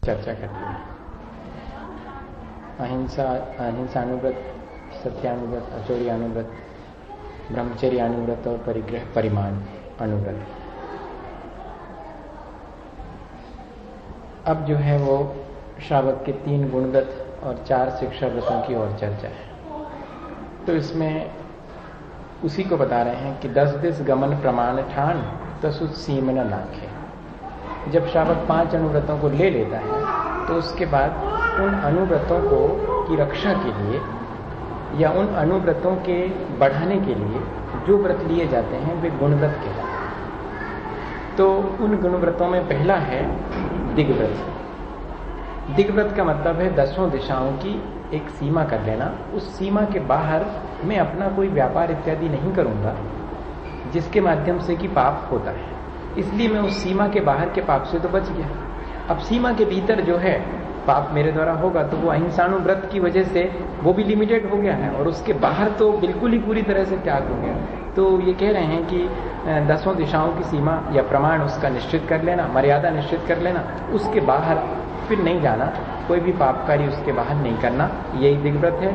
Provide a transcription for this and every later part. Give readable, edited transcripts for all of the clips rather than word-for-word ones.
चर्चा करते हैं। अहिंसानुव्रत, सत्यानुव्रत, अचौर्यानुव्रत, ब्रह्मचर्यानुव्रत और परिग्रह परिमाण अनुव्रत। अब जो है वो श्रावक के 3 गुणव्रत और 4 शिक्षा व्रतों की ओर चर्चा है। तो इसमें उसी को बता रहे हैं कि 10 दिस गमन प्रमाण ठान तसुत सीम न नाखे। जब श्रावक 5 अनुव्रतों को ले लेता है तो उसके बाद उन अनुव्रतों को की रक्षा के लिए या उन अनुव्रतों के बढ़ाने के लिए जो व्रत लिए जाते हैं वे गुणव्रत कहलाते हैं। तो उन गुणव्रतों में पहला है दिग्व्रत। दिग्व्रत का मतलब है 10 दिशाओं की एक सीमा कर लेना। उस सीमा के बाहर मैं अपना कोई व्यापार इत्यादि नहीं करूंगा जिसके माध्यम से कि पाप होता है, इसलिए मैं उस सीमा के बाहर के पाप से तो बच गया। अब सीमा के भीतर जो है पाप मेरे द्वारा होगा तो वो अहिंसानुव्रत की वजह से वो भी लिमिटेड हो गया है और उसके बाहर तो बिल्कुल ही पूरी तरह से त्याग हो गया। तो ये कह रहे हैं कि 10 दिशाओं की सीमा या प्रमाण उसका निश्चित कर लेना, मर्यादा निश्चित कर लेना, उसके बाहर फिर नहीं जाना, कोई भी पाप कार्य उसके बाहर नहीं करना, यही दिग्व्रत है।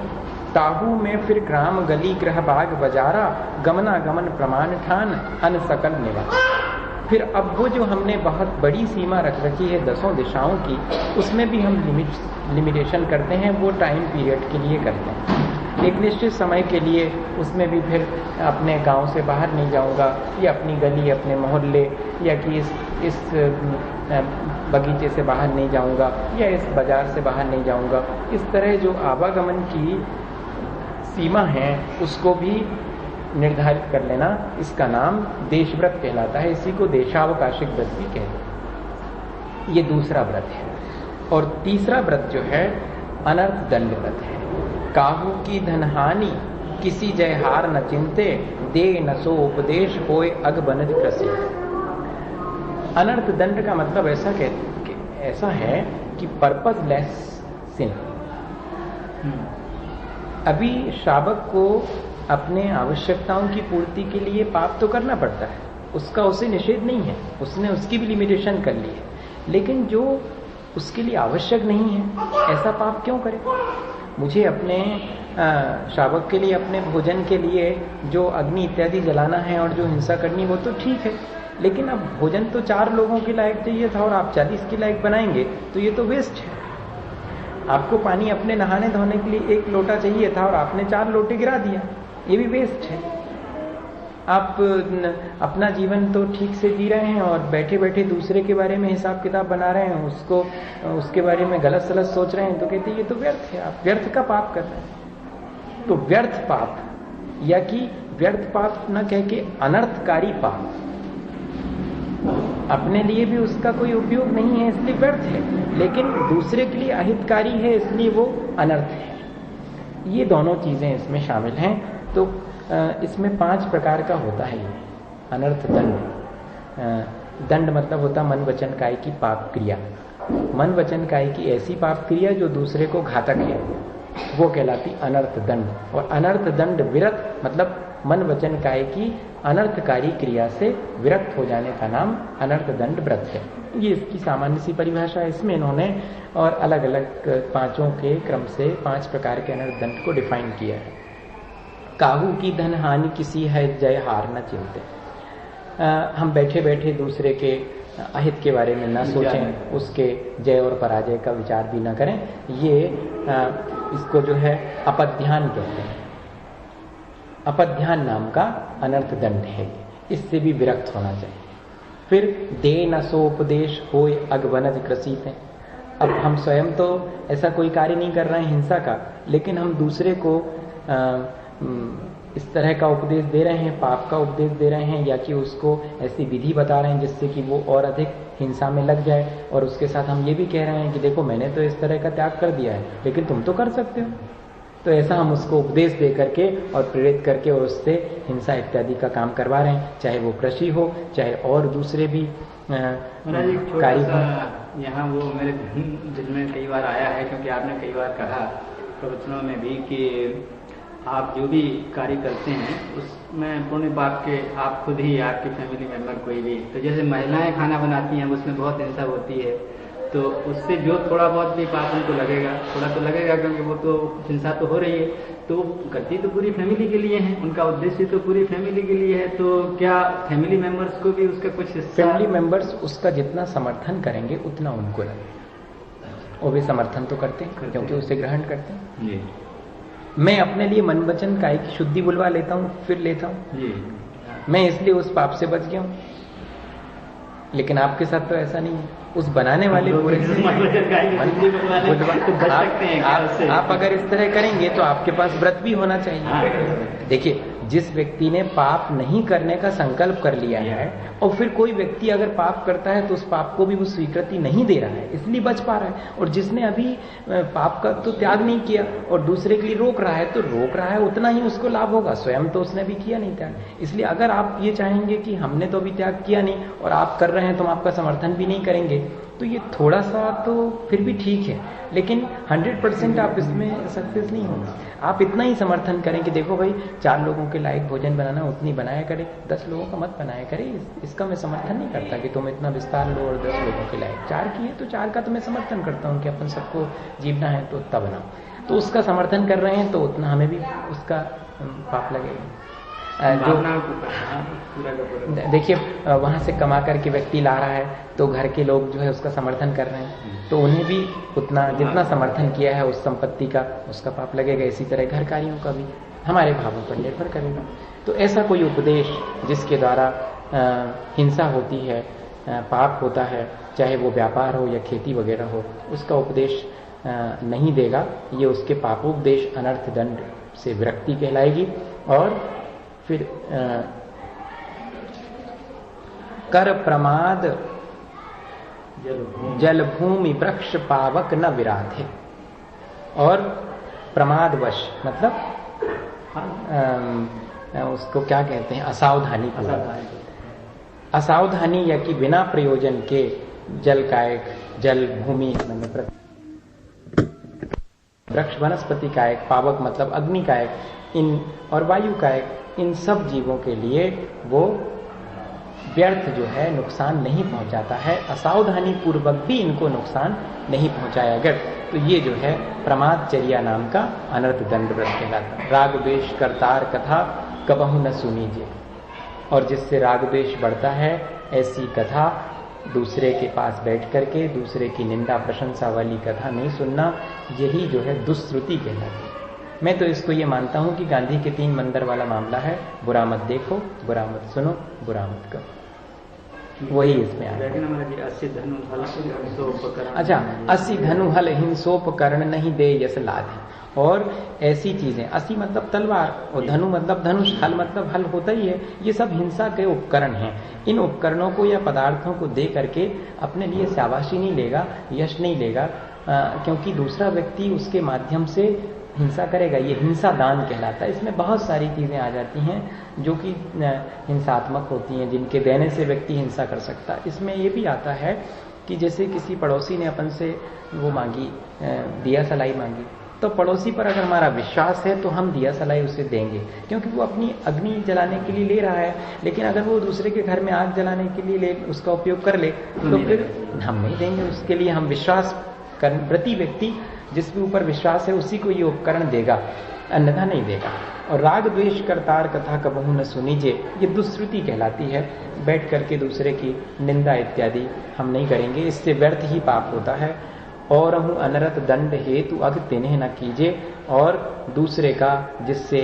ताहू में फिर ग्राम गली गृह बाग बजारा गमना गमन प्रमाण ठान अन सकल निवास। फिर अब वो जो हमने बहुत बड़ी सीमा रख रखी है 10 दिशाओं की, उसमें भी हम लिमिटेशन करते हैं, वो टाइम पीरियड के लिए करते हैं। एक निश्चित समय के लिए उसमें भी फिर अपने गांव से बाहर नहीं जाऊंगा या अपनी गली, अपने मोहल्ले या कि इस बगीचे से बाहर नहीं जाऊंगा या इस बाजार से बाहर नहीं जाऊंगा। इस तरह जो आवागमन की सीमा है उसको भी निर्धारित कर लेना, इसका नाम देशव्रत कहलाता है। इसी को देशावकाशिक व्रत भी कहते हैं। ये दूसरा व्रत है। और तीसरा व्रत जो है अनर्थ दंड व्रत है। काहू की धनहानि किसी जयहार न चिंते, दे नसो उपदेश होय अग बनज कृषि। अनर्थ दंड का मतलब ऐसा है कि पर्पजलेस सिन। अभी श्रावक को अपने आवश्यकताओं की पूर्ति के लिए पाप तो करना पड़ता है, उसका उसे निषेध नहीं है, उसने उसकी भी लिमिटेशन कर ली है, लेकिन जो उसके लिए आवश्यक नहीं है ऐसा पाप क्यों करे। मुझे अपने श्रावक के लिए अपने भोजन के लिए जो अग्नि इत्यादि जलाना है और जो हिंसा करनी है वो तो ठीक है, लेकिन अब भोजन तो 4 लोगों के लायक चाहिए था और आप 40 के लायक बनाएंगे तो ये तो वेस्ट है। आपको पानी अपने नहाने धोने के लिए 1 लोटा चाहिए था और आपने 4 लोटे गिरा दिया, ये भी वेस्ट है। आप अपना जीवन तो ठीक से जी रहे हैं और बैठे बैठे दूसरे के बारे में हिसाब किताब बना रहे हैं, उसके बारे में गलत सलत सोच रहे हैं, तो कहते हैं ये तो व्यर्थ है, आप व्यर्थ का पाप कर रहे हैं। तो व्यर्थ पाप या कि व्यर्थ पाप न कह के अनर्थकारी पाप, अपने लिए भी उसका कोई उपयोग नहीं है इसलिए व्यर्थ है, लेकिन दूसरे के लिए अहितकारी है इसलिए वो अनर्थ है। ये दोनों चीजें इसमें शामिल हैं। तो इसमें 5 प्रकार का होता है ये अनर्थ दंड। दंड मतलब होता मन वचन काय की पाप क्रिया। मन वचन काय की ऐसी पाप क्रिया जो दूसरे को घातक है वो कहलाती अनर्थ दंड। और अनर्थ दंड विरत मतलब मन वचन काय की अनर्थकारी क्रिया से विरक्त हो जाने का नाम अनर्थ दंड व्रत है। ये इसकी सामान्य सी परिभाषा है। इसमें इन्होंने और अलग अलग 5 के क्रम से 5 प्रकार के अनर्थ दंड को डिफाइन किया है। काहू की धन हानि किसी है जय हार न चिंते। हम बैठे बैठे दूसरे के अहित के बारे में न सोचें, उसके जय और पराजय का विचार भी न करें। ये इसको जो है अपध्यान कहते हैं। अपध्यान नाम का अनर्थ दंड है, इससे भी विरक्त होना चाहिए। फिर दे नसोपदेश होय अगवनज कृषित। अब हम स्वयं तो ऐसा कोई कार्य नहीं कर रहे हैं हिंसा का, लेकिन हम दूसरे को इस तरह का उपदेश दे रहे हैं, पाप का उपदेश दे रहे हैं, या कि उसको ऐसी विधि बता रहे हैं जिससे कि वो और अधिक हिंसा में लग जाए। और उसके साथ हम ये भी कह रहे हैं कि देखो मैंने तो इस तरह का त्याग कर दिया है लेकिन तुम तो कर सकते हो। तो ऐसा हम उसको उपदेश दे करके और प्रेरित करके और उससे हिंसा इत्यादि का काम करवा रहे हैं, चाहे वो कृषि हो चाहे और दूसरे भी कार्य हो। यहाँ वो मेरे दिल में कई बार आया है, क्योंकि आपने कई बार कहा प्रवचनों में भी कि आप जो भी कार्य करते हैं उसमें पुण्य पाप के आप खुद ही, आपकी फैमिली मेंबर कोई भी, तो जैसे महिलाएं खाना बनाती हैं उसमें बहुत हिंसा होती है, तो उससे जो थोड़ा बहुत भी पाप उनको लगेगा, थोड़ा तो लगेगा, क्योंकि वो तो हिंसा तो हो रही है, तो करती तो पूरी फैमिली के लिए है, उनका उद्देश्य तो पूरी फैमिली के लिए है। तो क्या फैमिली मेंबर्स को भी उसका कुछ हिस्सा? फैमिली मेंबर्स उसका जितना समर्थन करेंगे उतना उनको लगेगा। वो भी समर्थन तो करते हैं क्योंकि उसे ग्रहण करते हैं। जी। मैं अपने लिए मन वचन कायिक शुद्धि बुलवा लेता हूँ, फिर लेता हूँ जी। मैं, इसलिए उस पाप से बच गया हूँ। लेकिन आपके साथ तो ऐसा नहीं है। उस बनाने वाले पूरे आप अगर इस तरह करेंगे तो आपके पास व्रत भी होना चाहिए। देखिए, जिस व्यक्ति ने पाप नहीं करने का संकल्प कर लिया है और फिर कोई व्यक्ति अगर पाप करता है तो उस पाप को भी वो स्वीकृति नहीं दे रहा है, इसलिए बच पा रहा है। और जिसने अभी पाप का तो त्याग नहीं किया और दूसरे के लिए रोक रहा है, तो रोक रहा है उतना ही उसको लाभ होगा, स्वयं तो उसने भी किया नहीं त्याग। इसलिए अगर आप ये चाहेंगे कि हमने तो अभी त्याग किया नहीं और आप कर रहे हैं तो हम आपका समर्थन भी नहीं करेंगे, तो ये थोड़ा सा तो फिर भी ठीक है, लेकिन 100% आप इसमें सक्सेस नहीं होंगे। आप इतना ही समर्थन करें कि देखो भाई, 4 लोगों के लायक भोजन बनाना उतनी बनाया करे, 10 लोगों का मत बनाया करे। इसका मैं समर्थन नहीं करता कि तुम इतना विस्तार लो और 10 लोगों के लायक। 4 की है तो 4 का तो मैं समर्थन करता हूँ कि अपन सबको जीवना है तो उतना बनाओ। तो उसका समर्थन कर रहे हैं तो उतना हमें भी उसका पाप लगेगा। जो देखिए, वहां से कमा करके व्यक्ति ला रहा है तो घर के लोग जो है उसका समर्थन कर रहे हैं, तो उन्हें भी उतना जितना समर्थन किया है उस संपत्ति का उसका पाप लगेगा। इसी तरह घर कार्यों का भी हमारे भावों पर निर्भर करेगा। तो ऐसा कोई उपदेश जिसके द्वारा हिंसा होती है, पाप होता है, चाहे वो व्यापार हो या खेती वगैरह हो, उसका उपदेश नहीं देगा, ये उसके पापोपदेश अनर्थ दंड से विरक्ति कहलाएगी। और फिर कर प्रमाद जलभूमि वृक्ष पावक न विराधे। और प्रमादवश मतलब उसको क्या कहते हैं, असावधानी। असावधानी या कि बिना प्रयोजन के जल कायक, जल भूमि वृक्ष वनस्पति कायक, पावक मतलब अग्नि कायक, इन और वायु कायक, इन सब जीवों के लिए वो व्यर्थ जो है नुकसान नहीं पहुंचाता है। असावधानी पूर्वक भी इनको नुकसान नहीं पहुंचाया अगर, तो ये जो है प्रमादचर्या नाम का अनर्थ दंड व्रत कहलाता है। राग द्वेष करतार कथा कबहु न सुनीजिए। और जिससे राग द्वेष बढ़ता है ऐसी कथा दूसरे के पास बैठ करके दूसरे की निंदा प्रशंसा वाली कथा नहीं सुनना, यही जो है दुष्श्रुति कहलाती है। मैं तो इसको ये मानता हूं कि गांधी के 3 मंदिर वाला मामला है, बुरा मत देखो, बुरा मत सुनो, बुरा मत करो, वही इसमें आया। अच्छा, 80 धनु हल हिंसोपकरण नहीं दे यस लाधि। और ऐसी चीजें, 80 मतलब तलवार और धनु मतलब धनुष, हल मतलब हल होता ही है, ये सब हिंसा के उपकरण हैं। इन उपकरणों को या पदार्थों को दे करके अपने लिए शाबाशी नहीं लेगा, यश नहीं लेगा, क्योंकि दूसरा व्यक्ति उसके माध्यम से हिंसा करेगा। ये हिंसा दान कहलाता है। इसमें बहुत सारी चीजें आ जाती हैं जो कि हिंसात्मक होती हैं, जिनके देने से व्यक्ति हिंसा कर सकता है। इसमें ये भी आता है कि जैसे किसी पड़ोसी ने अपन से वो मांगी, दिया सलाई मांगी, तो पड़ोसी पर अगर हमारा विश्वास है तो हम दिया सलाई उसे देंगे, क्योंकि वो अपनी अग्नि जलाने के लिए ले रहा है। लेकिन अगर वो दूसरे के घर में आग जलाने के लिए उसका उपयोग कर ले तो फिर हम नहीं देंगे। उसके लिए हम विश्वास कर, प्रति व्यक्ति जिसके ऊपर विश्वास है उसी को ये उपकरण देगा, अन्यथा नहीं देगा। और राग द्वेष करतार कथा कबहु न सुनीजे, ये दुष्श्रुति कहलाती है। बैठ करके दूसरे की निंदा इत्यादि हम नहीं करेंगे, इससे व्यर्थ ही पाप होता है। और हूँ अनरत दंड हेतु अग तिन्ह न कीजे। और दूसरे का जिससे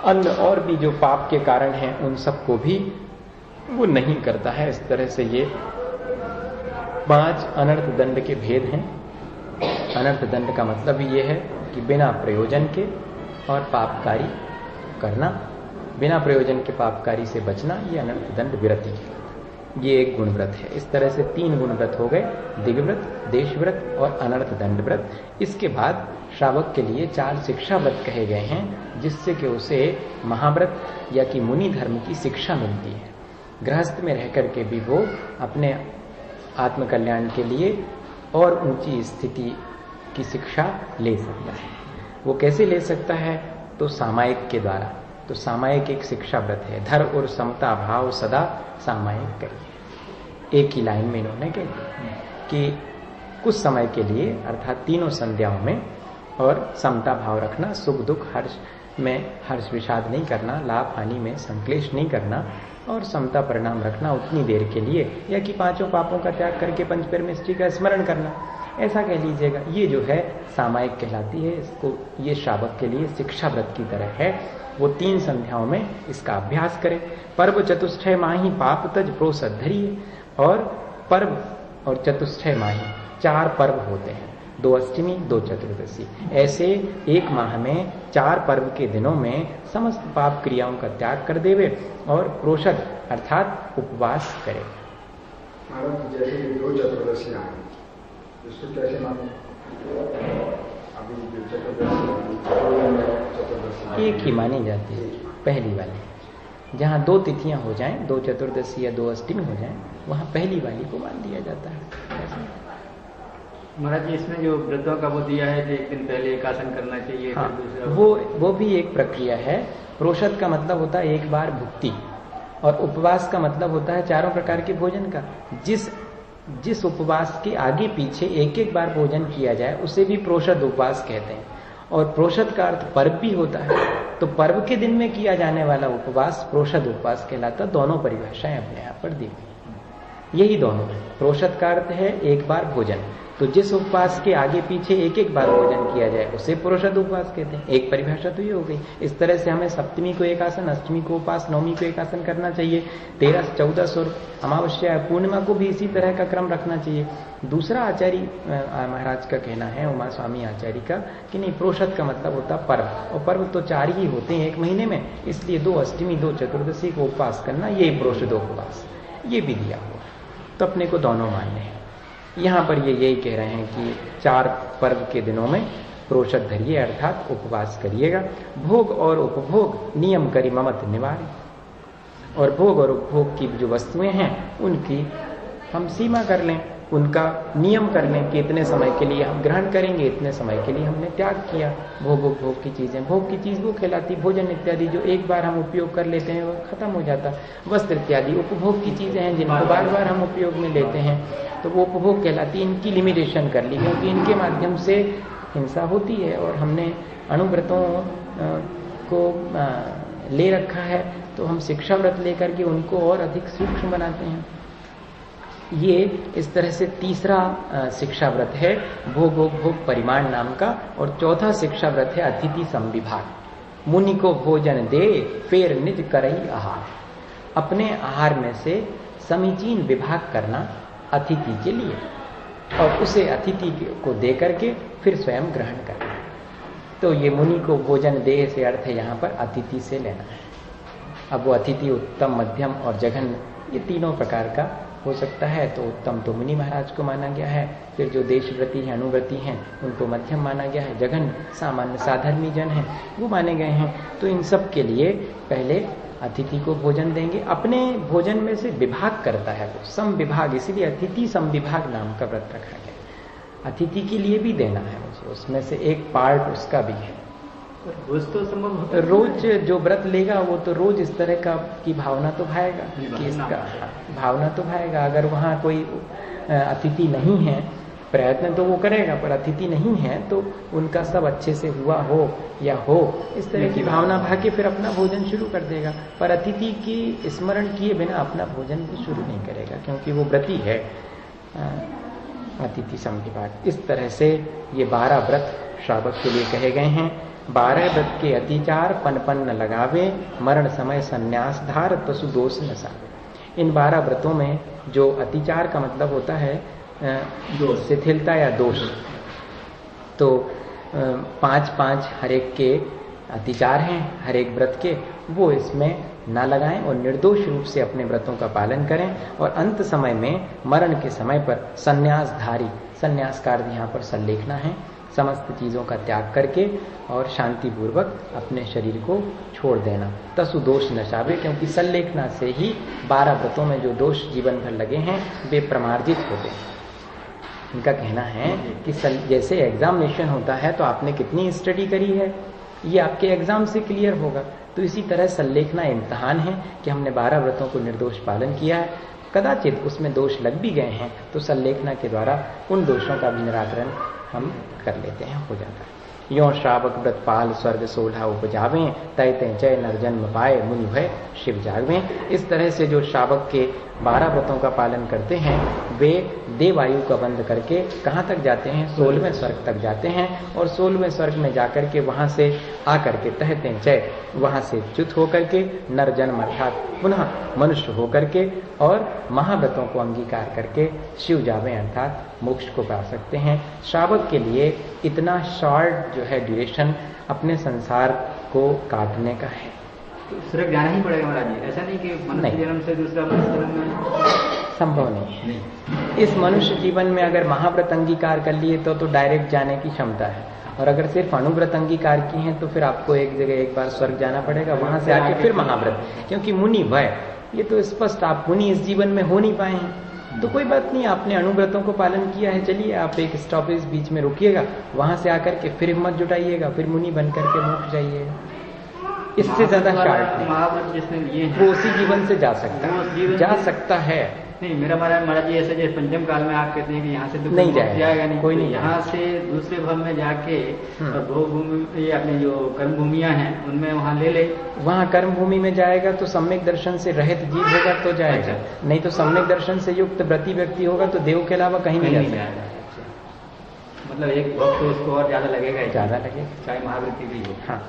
अन्य और भी जो पाप के कारण हैं उन सबको भी वो नहीं करता है। इस तरह से ये 5 अनर्थ दंड के भेद हैं। अनर्थ दंड का मतलब ये है कि बिना प्रयोजन के और पापकारी करना, बिना प्रयोजन के पापकारी से बचना, ये अनर्थ दंड विरति है। ये एक गुण व्रत है। इस तरह से 3 गुण व्रत हो गए, दिव्यव्रत, देशव्रत और अनर्थ दंड व्रत। इसके बाद श्रावक के लिए 4 शिक्षा व्रत कहे गए हैं, जिससे कि उसे महाव्रत या कि मुनि धर्म की शिक्षा मिलती है। गृहस्थ में रह करके भी वो अपने आत्मकल्याण के लिए और ऊंची स्थिति की शिक्षा ले सकता है। वो कैसे ले सकता है? तो सामायिक के द्वारा। तो सामायिक एक शिक्षा व्रत है। धर्म और समता भाव सदा सामायिक करिए। एक ही लाइन में इन्होंने कह दिया कि कुछ समय के लिए अर्थात तीनों संध्याओं में और समता भाव रखना, सुख दुख हर्ष में हर्ष विषाद नहीं करना, लाभ हानि में संक्लेश नहीं करना और समता परिणाम रखना उतनी देर के लिए, या कि पांचों पापों का त्याग करके पंच परमेष्टि का स्मरण करना, ऐसा कह लीजिएगा। ये जो है सामायिक कहलाती है। इसको ये श्रावक के लिए शिक्षा व्रत की तरह है। वो 3 संध्याओं में इसका अभ्यास करें। पर्व चतुष्टय माही पाप तज प्रोसद धरिए। और पर्व और चतुष्टय माही 4 पर्व होते हैं, 2 अष्टमी 2 चतुर्दशी। ऐसे एक माह में 4 पर्व के दिनों में समस्त पाप क्रियाओं का त्याग कर देवे और प्रोषद अर्थात उपवास करे। जैसे 2 चतुर्दशी आए, इसको कैसे माने? अभी चतुर्दशी एक ही मानी जाती है, पहली वाली। जहाँ 2 तिथियां हो जाएं, 2 चतुर्दशी या 2 अष्टमी हो जाएं, वहाँ पहली वाली को मान दिया जाता है। महाराज जी, इसमें जो व्रतों का वो दिया है कि एक दिन पहले एक आसन करना चाहिए, हाँ, फिर दूसरा वो भी एक प्रक्रिया है। प्रोषद का मतलब होता है एक बार भुक्ति, और उपवास का मतलब होता है 4 प्रकार के भोजन का। जिस उपवास के आगे पीछे एक बार भोजन किया जाए उसे भी प्रोषद उपवास कहते हैं। और प्रोषद का अर्थ पर्व भी होता है, तो पर्व के दिन में किया जाने वाला उपवास प्रोषद उपवास कहलाता। दोनों परिभाषाएं अपने यहाँ पर दी गई, यही दोनों है। प्रोषद का अर्थ है एक बार भोजन, तो जिस उपवास के आगे पीछे एक बार भोजन किया जाए उसे प्रोषद उपवास कहते हैं। एक परिभाषा तो ये हो गई। इस तरह से हमें सप्तमी को एक आसन, अष्टमी को उपवास, नवमी को एक आसन करना चाहिए, 13, 14 और अमावस्या पूर्णिमा को भी इसी तरह का क्रम रखना चाहिए। दूसरा आचार्य महाराज का कहना है, उमा स्वामी आचार्य का, कि नहीं, प्रोषद का मतलब होता पर्व, और पर्व तो 4 ही होते हैं एक महीने में, इसलिए 2 अष्टमी 2 चतुर्दशी को उपवास करना, ये प्रोषदोपवास, ये भी दिया हुआ। तो अपने को दोनों मानने हैं। यहाँ पर ये यही कह रहे हैं कि 4 पर्व के दिनों में प्रोषद धरिए अर्थात उपवास करिएगा। भोग और उपभोग नियम करी ममत निवारे। और भोग और उपभोग की जो वस्तुएं हैं उनकी हम सीमा कर लें, उनका नियम कर लें कि इतने समय के लिए हम ग्रहण करेंगे, इतने समय के लिए हमने त्याग किया। भोग उपभोग की चीजें, भोग की चीज वो कहलाती भोजन इत्यादि, जो एक बार हम उपयोग कर लेते हैं वो खत्म हो जाता। वस्त्र इत्यादि उपभोग की चीजें हैं जिनको बार बार हम उपयोग में लेते हैं, तो वो उपभोग कहलाती। इनकी लिमिटेशन कर ली, क्योंकि इनके माध्यम से हिंसा होती है और हमने अणुव्रतों को ले रखा है, तो हम शिक्षा व्रत लेकर के उनको और अधिक सूक्ष्म बनाते हैं। ये इस तरह से तीसरा शिक्षा व्रत है भोगोपभोग परिमाण नाम का, और चौथा शिक्षा व्रत है अतिथि संविभाग। मुनि को भोजन दे फेर निज करई आहार। अपने आहार में से समीचीन विभाग करना अतिथि के लिए, और उसे अतिथि को दे करके फिर स्वयं ग्रहण करना। तो ये मुनि को भोजन दे से अर्थ है यहाँ पर अतिथि से लेना है। अब वो अतिथि उत्तम, मध्यम और जघन, ये तीनों प्रकार का हो सकता है। तो उत्तम तो मुनि महाराज को माना गया है, फिर जो देशव्रती हैं, अनुव्रती हैं, उनको मध्यम माना गया है, जघन सामान्य साधर्मी जन हैं वो माने गए हैं। तो इन सब के लिए पहले अतिथि को भोजन देंगे, अपने भोजन में से विभाग करता है वो, सम विभाग, इसीलिए अतिथि सम विभाग नाम का व्रत रखा गया। अतिथि के लिए भी देना है मुझे, उसमें से एक पार्ट उसका भी है। रोज तो संभव, रोज जो व्रत लेगा वो तो रोज इस तरह का की भावना तो भाएगा कि इसका भावना तो भाएगा। अगर वहाँ कोई अतिथि नहीं है, प्रयत्न तो वो करेगा, पर अतिथि नहीं है तो उनका सब अच्छे से हुआ हो या हो, इस तरह की भावना भाके फिर अपना भोजन शुरू कर देगा। पर अतिथि की स्मरण किए बिना अपना भोजन भी शुरू नहीं करेगा, क्योंकि वो व्रती है अतिथि संविभाग। इस तरह से ये 12 व्रत श्रावक के लिए कहे गए हैं। 12 व्रत के अतिचार पन न लगावे, मरण समय संन्यास धार पशु दोष न सावे। इन 12 व्रतों में जो अतिचार का मतलब होता है शिथिलता या दोष, तो 5-5 हर एक के अतिचार हैं हर एक व्रत के, वो इसमें ना लगाएं और निर्दोष रूप से अपने व्रतों का पालन करें। और अंत समय में मरण के समय पर संन्यासधारी, संन्यास का अर्थ यहाँ पर संलेखना है, समस्त चीज़ों का त्याग करके और शांतिपूर्वक अपने शरीर को छोड़ देना। तसु दोष नशावे, क्योंकि संलेखना से ही 12 व्रतों में जो दोष जीवन भर लगे हैं वे प्रमार्जित होते हैं। इनका कहना है कि जैसे एग्जामिनेशन होता है तो आपने कितनी स्टडी करी है ये आपके एग्जाम से क्लियर होगा, तो इसी तरह संलेखना इम्तहान है कि हमने 12 व्रतों को निर्दोष पालन किया है, कदाचित उसमें दोष लग भी गए हैं तो संलेखना के द्वारा उन दोषों का भी निराकरण हम कर लेते हैं, हो जाता है। यों श्रावक व्रत पाल स्वर्ग सोलह उपजावें, तय तय जय नर जन्म पाए मुनि भय शिव जागवें। इस तरह से जो श्रावक के 12 व्रतों का पालन करते हैं वे देवायु का बंद करके कहाँ तक जाते हैं, 16वें स्वर्ग तक जाते हैं, और 16वें स्वर्ग में जाकर के वहां से आकर के तहते जय वहां से च्युत होकर के नर जन्म अर्थात पुनः मनुष्य होकर के और महाव्रतों को अंगीकार करके शिव जावें अर्थात मोक्ष को पा सकते हैं। श्रावक के लिए इतना शॉर्ट जो है ड्यूरेशन अपने संसार को काटने का है। तो स्वर्ग जाना ही पड़ेगा महाराज जी, ऐसा नहीं कि मनुष्य जन्म से दूसरा मनुष्य जन्म में संभव नहीं है। इस मनुष्य जीवन में अगर महाव्रत अंगीकार कर लिए तो डायरेक्ट जाने की क्षमता है, और अगर सिर्फ अनुव्रत अंगीकार की है तो फिर आपको एक जगह एक बार स्वर्ग जाना पड़ेगा, वहां से आके फिर महाव्रत, क्योंकि मुनि भय ये तो स्पष्ट, आप मुनि इस जीवन में हो नहीं पाए हैं तो कोई बात नहीं, आपने अनुव्रतों को पालन किया है, चलिए आप एक स्टॉपेज बीच में रुकिएगा, वहां से आकर के फिर हिम्मत जुटाइएगा, फिर मुनि बन करके मोक्ष जाइएगा। इससे ज्यादा शार्ट नहीं, महाव्रत जिसने लिए वो उसी जीवन से जा सकता है, जा सकता है। नहीं, मेरा महाराज जी ऐसे जैसे पंचम काल में आप कहते हैं कि यहाँ से तो नहीं जाएगा नहीं, कोई नहीं, यहाँ से दूसरे भव में जाके और भोग भूमि ये अपने जो कर्म भूमियां हैं उनमें वहाँ ले ले, वहाँ कर्म भूमि में जाएगा तो सम्यक दर्शन से रहित जीव होगा तो जाएगा, नहीं तो सम्यक दर्शन से युक्त व्रती व्यक्ति होगा तो देव के अलावा कहीं नहीं जाएगा। मतलब एक भक्त तो उसको और ज्यादा लगेगा, ज्यादा लगेगा, चाहे महावृत्ति भी हो। हाँ,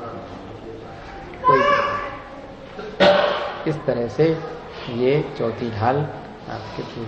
कोई इस तरह से ये चौथी ढाल आपके पूरी